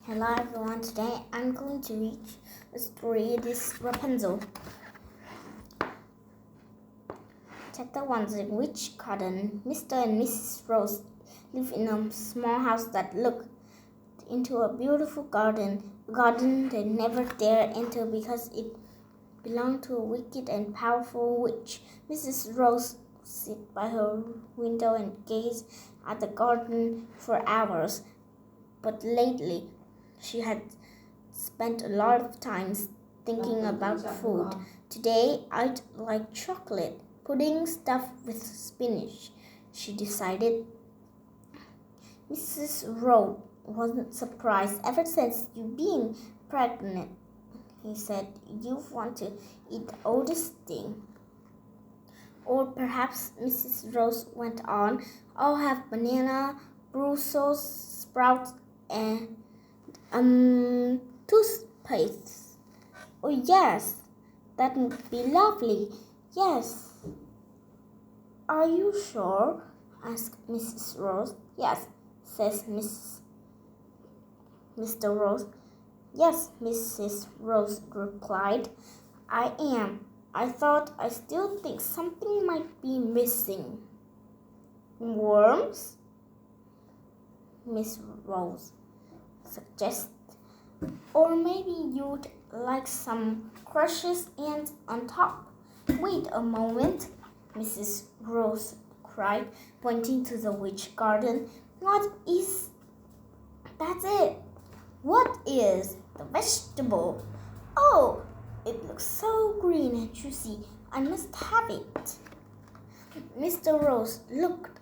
Hello everyone, today I'm going to read a story. This Rapenzul. Chapter 1. The Witch Garden. Mr. and Mrs. Rose live in a small house that looked into a beautiful garden. A garden they never dare enter because it belonged to a wicked and powerful witch. Mrs. Rose sat by her window and gazed at the garden for hours. But lately, she had spent a lot of time thinking about food. Today, I'd like chocolate pudding stuffed with spinach, she decided. Mrs. Rose wasn't surprised. Ever since you've been pregnant, he said, you want to eat the oldest thing. Or perhaps, Mrs. Rose went on, I'll have banana, Brussels sprouts, and toothpaste. Oh yes, that would be lovely. Yes. Are you sure? Asked Mrs. Rose. Yes, says Mr. Rose. Yes, Mrs. Rose replied. I am. I still think something might be missing. Worms? Miss Rose suggested. Or maybe you'd like some crushed ants on top. Wait a moment, Mrs. Rose cried, pointing to the witch garden. What is... That's it. What is the vegetable? Oh, it looks so green and juicy. I must have it. Mr. Rose looked.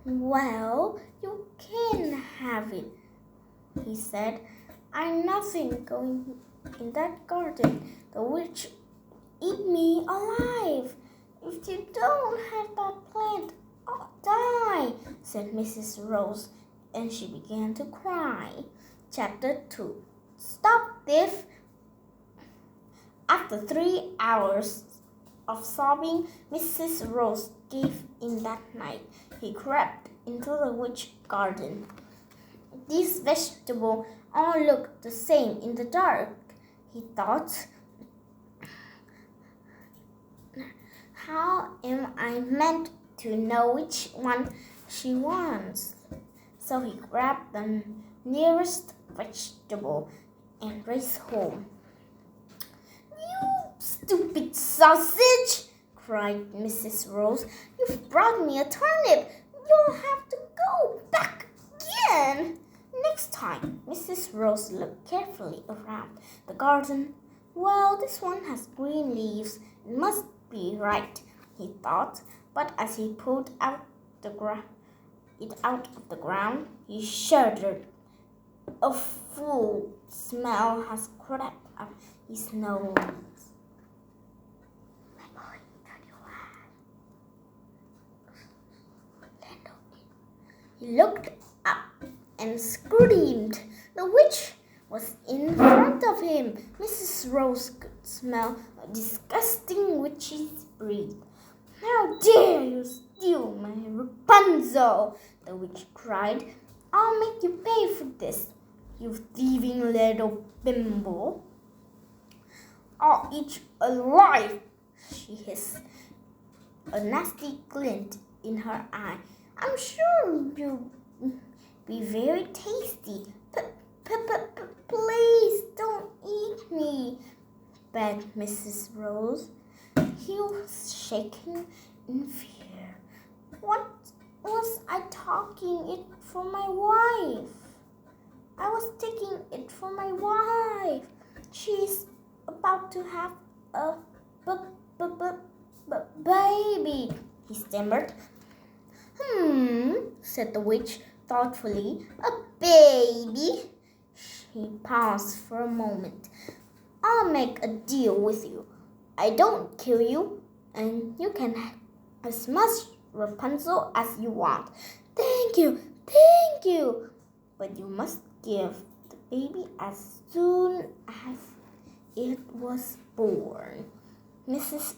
Well, you can have it, he said. I'm nothing going in that garden. The witch eat me alive. If you don't have that plant, I'll die, said Mrs. Rose, and she began to cry. Chapter 2. Stop thief! After 3 hours of sobbing, Mrs. Rose gave in that night. He crept into the witch garden. These vegetables all look the same in the dark, he thought. How am I meant to know which one she wants? So he grabbed the nearest vegetable and raced home. You stupid sausage, cried Mrs. Rose. You've brought me a turnip. You'll have to go back again. Next time, Mrs. Rose looked carefully around the garden. Well, this one has green leaves. It must be right, he thought. But as he pulled out it out of the ground, he shuddered. A foul smell has crept up his nose. He looked up and screamed. The witch was in front of him. Mrs. Rose could smell a disgusting witch's breath. How dare you steal my Rapunzel, the witch cried. I'll make you pay for this, you thieving little bimbo. I'll eat you alive, she hissed, a nasty glint in her eye. I'm sure you'll be very tasty. Please don't eat me, begged Mrs. Rose. He was shaken in fear. What was I taking it for my wife? I was taking it for my wife. She's about to have a baby, he stammered. Said the witch thoughtfully. A baby? She paused for a moment. I'll make a deal with you. I don't kill you, and you can have as much Rapunzel as you want. Thank you. But you must give the baby as soon as it was born. Mrs.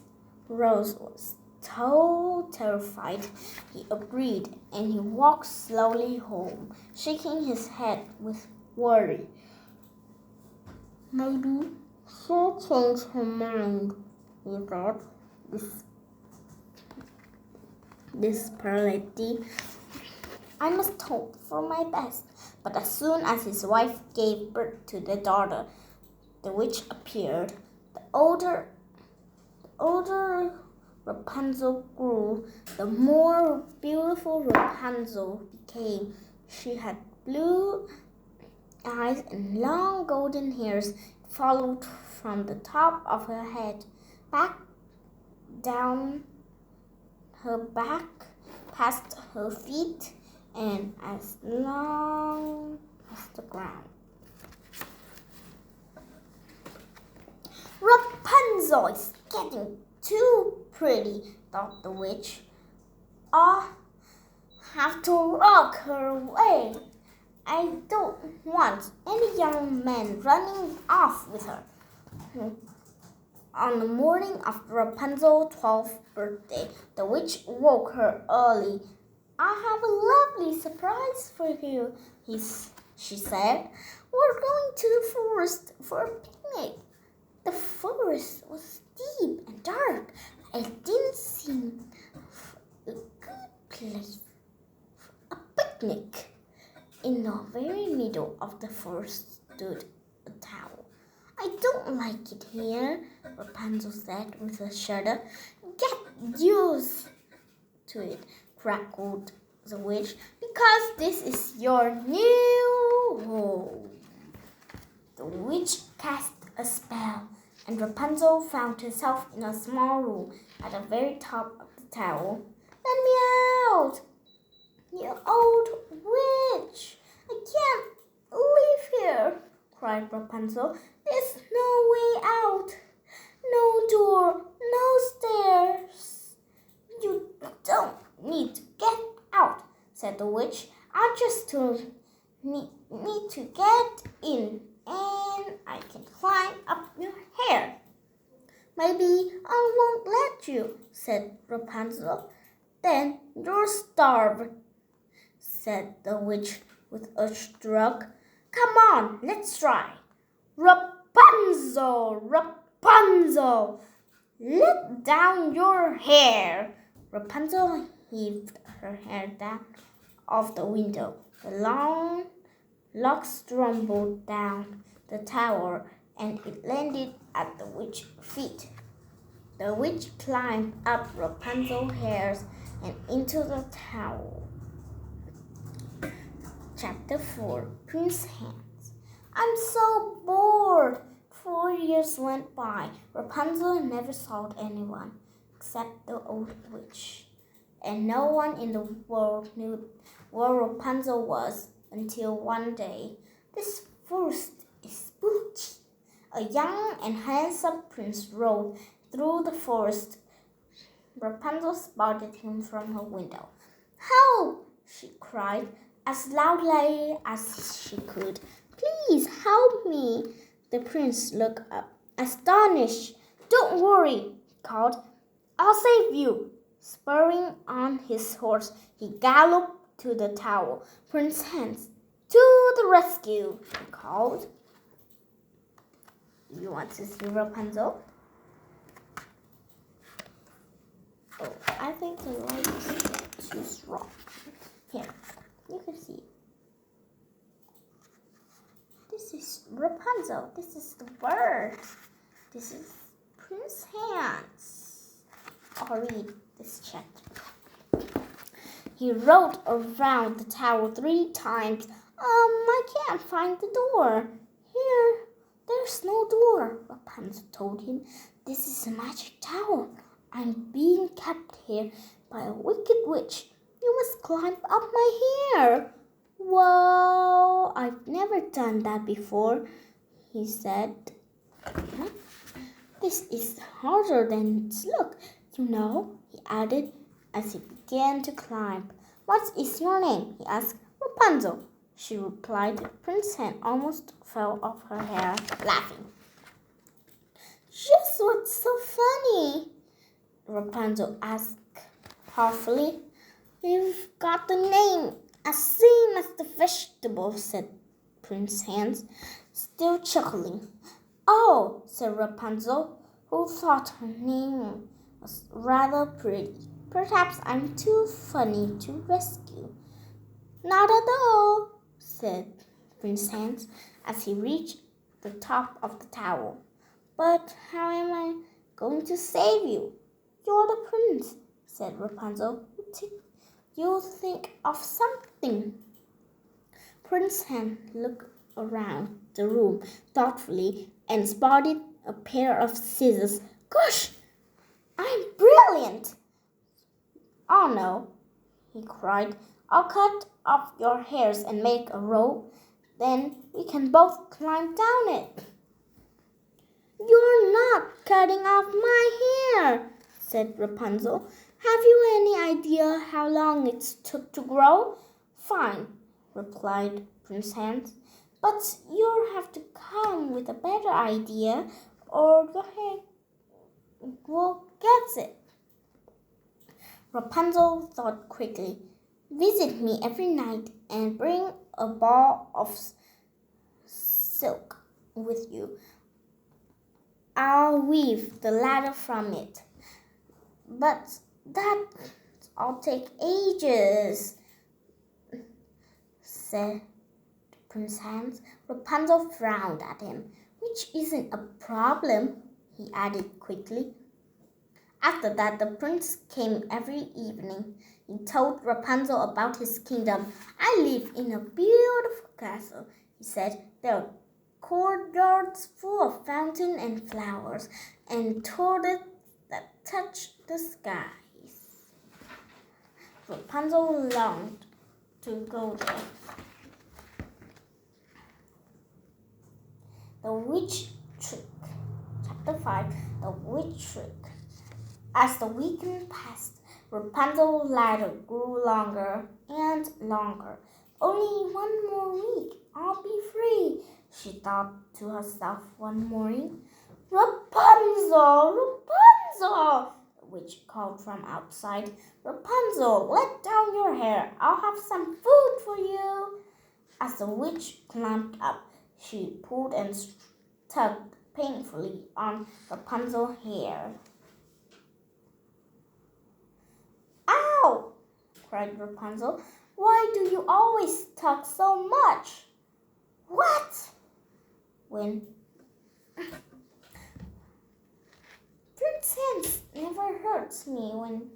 Rose was so terrified. He agreed, and he walked slowly home, shaking his head with worry. Maybe she'll change her mind, he thought, desperately. I must hope for my best. But as soon as his wife gave birth to the daughter, the witch appeared. The older Rapunzel grew, the more beautiful Rapunzel became. She had blue eyes and long golden hairs followed from the top of her head back down her back, past her feet, and as long as the ground. Rapunzel is getting too pretty, thought the witch. I'll have to rock her away. I don't want any young men running off with her. On the morning of Rapunzel's 12th birthday, the witch woke her early. I have a lovely surprise for you, she said. We're going to the forest for a picnic. The forest was deep and dark. It didn't seem a good place for a picnic. In the very middle of the forest stood a tower. I don't like it here, Rapunzel said with a shudder. Get used to it, crackled the witch, because this is your new home. The witch cast a spell, and Rapunzel found herself in a small room at the very top of the tower. Let me out, you old witch! I can't live here, cried Rapunzel. There's no way out, no door, no stairs. You don't need to get out, said the witch. I just need to get in, and I can climb up your hair. Maybe I won't let you, said Rapunzel. Then you're starved, said the witch with a shrug. Come on, let's try. Rapunzel, Rapunzel, let down your hair. Rapunzel heaved her hair down off the window. The long locks tumbled down the tower, and it landed at the witch's feet. The witch climbed up Rapunzel's hairs and into the tower. Chapter 4, Prince Hans. I'm so bored. 4 years went by. Rapunzel never saw anyone except the old witch, and no one in the world knew where Rapunzel was until one day. This forest is spooky. A young and handsome prince rode through the forest. Rapunzel spotted him from her window. Help! She cried as loudly as she could. Please help me! The prince looked up, astonished. Don't worry, he called. I'll save you. Spurring on his horse, he galloped to the tower. Prince Hans, to the rescue, he called. You want to see Rapunzel? Oh, I think the light is too strong. Here, you can see. This is Rapunzel. This is the bird. This is Prince Hans. I'll read this chapter. He rode around the tower 3 times. I can't find the door. Here, there's no door, Rapunzel told him. This is a magic tower. I'm being kept here by a wicked witch. You must climb up my hair. Whoa, I've never done that before, he said. This is harder than it looks, you know, he added as he began to climb. What is your name? He asked. Rapunzel, she replied. Prince Hen almost fell off her hair, laughing. Just what's so funny? Rapunzel asked powerfully. You've got the name as same as the vegetable, said Prince Hans, still chuckling. Oh, said Rapunzel, who thought her name was rather pretty. Perhaps I'm too funny to rescue. Not at all, said Prince Hans as he reached the top of the tower. But how am I going to save you? You're the prince, said Rapunzel. You'll think of something. Prince Hans looked around the room thoughtfully and spotted a pair of scissors. Gosh, I'm brilliant! Oh no, he cried. I'll cut off your hairs and make a rope. Then we can both climb down it. You're not cutting off my hair, said Rapunzel. Have you any idea how long it took to grow? Fine, replied Prince Hans. But you'll have to come with a better idea or your hair will get it. Rapunzel thought quickly. Visit me every night and bring a ball of silk with you. I'll weave the ladder from it. But that'll take ages, said Prince Hans. Rapunzel frowned at him. Which isn't a problem, he added quickly. After that, the prince came every evening. He told Rapunzel about his kingdom. I live in a beautiful castle, he said. There are courtyards full of fountains and flowers, and tortoises that touch the skies. Rapunzel longed to go there. The Witch Trick. Chapter 5. The Witch Trick. As the weekend passed, Rapunzel's ladder grew longer and longer. Only one more week, I'll be free, she thought to herself one morning. Rapunzel, Rapunzel, the witch called from outside. Rapunzel, let down your hair. I'll have some food for you. As the witch climbed up, she pulled and tugged painfully on Rapunzel's hair. Ow! Cried Rapunzel. Why do you always tug so much? What? When Prince Hans never hurts me when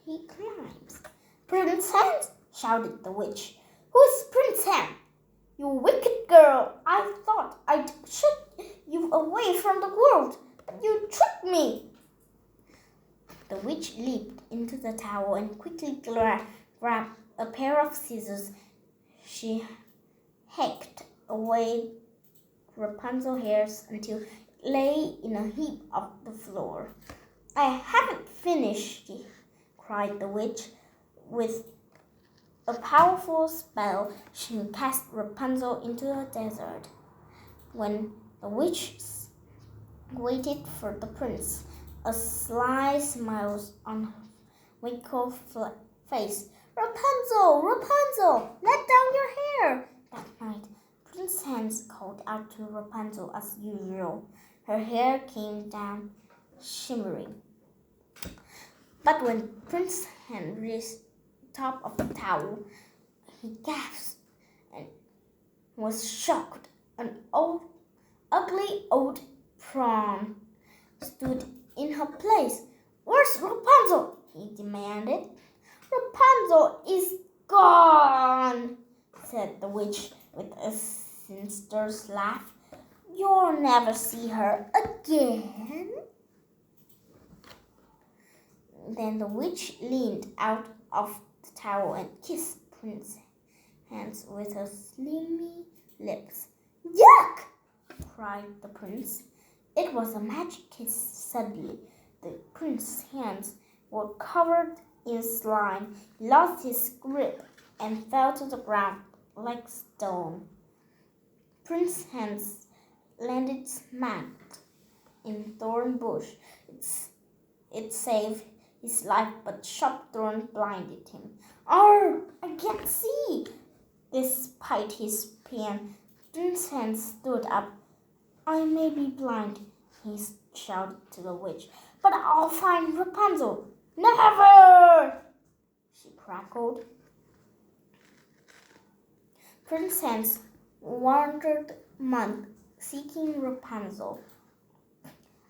he climbs. Prince Hans, shouted the witch. Who is Prince Hans? You wicked girl! I thought I'd shut you away from the world, but you tricked me. The witch leaped into the tower and quickly grabbed a pair of scissors. She hacked away Rapunzel's hairs until it lay in a heap on the floor. I haven't finished, cried the witch. With a powerful spell, she cast Rapunzel into the desert. When the witch waited for the prince, a sly smile on her wrinkled face. Rapunzel, Rapunzel, let down your hair. That night, Prince Hans called out to Rapunzel as usual. Her hair came down shimmering. But when Prince Hans reached the top of the tower, he gasped and was shocked. An ugly old prawn stood in her place. Where's Rapunzel? He demanded. Rapunzel is gone, said the witch with a sinister laugh. You'll never see her again. Then the witch leaned out of the tower and kissed Prince Hans with her slimy lips. Yuck! Cried the prince. It was a magic kiss. Suddenly, the prince's hands were covered in slime. He lost his grip and fell to the ground like stone. Prince Hans landed smack in thorn bush. It saved his life, but sharp thorn blinded him. Arr! I can't see! Despite his pain, Prince Hans stood up. I may be blind, he shouted to the witch, but I'll find Rapunzel. Never! She crackled. Prince Hans wandered months seeking Rapunzel.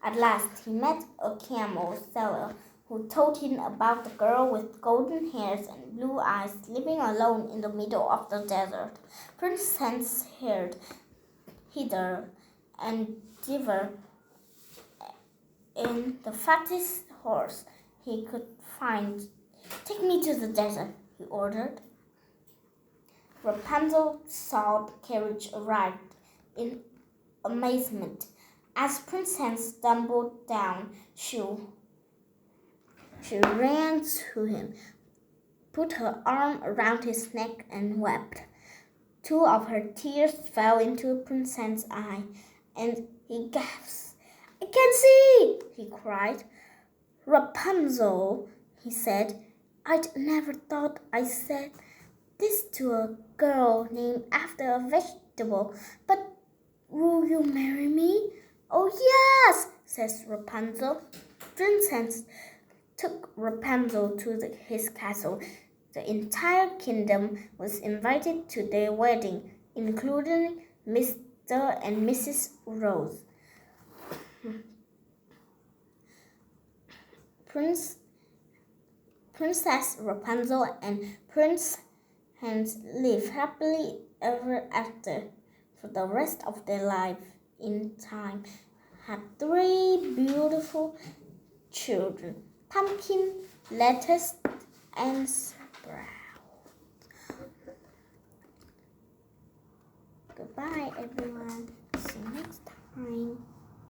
At last he met a camel seller who told him about the girl with golden hairs and blue eyes living alone in the middle of the desert. Prince Hans hid hither and thither in the fattest horse he could find. Take me to the desert, he ordered. Rapunzel saw the carriage arrive in amazement. As Prince Hans stumbled down, she ran to him, put her arm around his neck, and wept. Two of her tears fell into Prince Hans' eye, and he gasped. I can see, he cried. Rapunzel, he said, I'd never thought I said this to a girl named after a vegetable, but will you marry me? Oh, yes, says Rapunzel. Prince Hans took Rapunzel to his castle. The entire kingdom was invited to their wedding, including Mr. and Mrs. Rose. Princess Rapunzel and Prince Hans lived happily ever after for the rest of their life. In time, had 3 beautiful children: Pumpkin, Lettuce, and Sprout. Goodbye, everyone.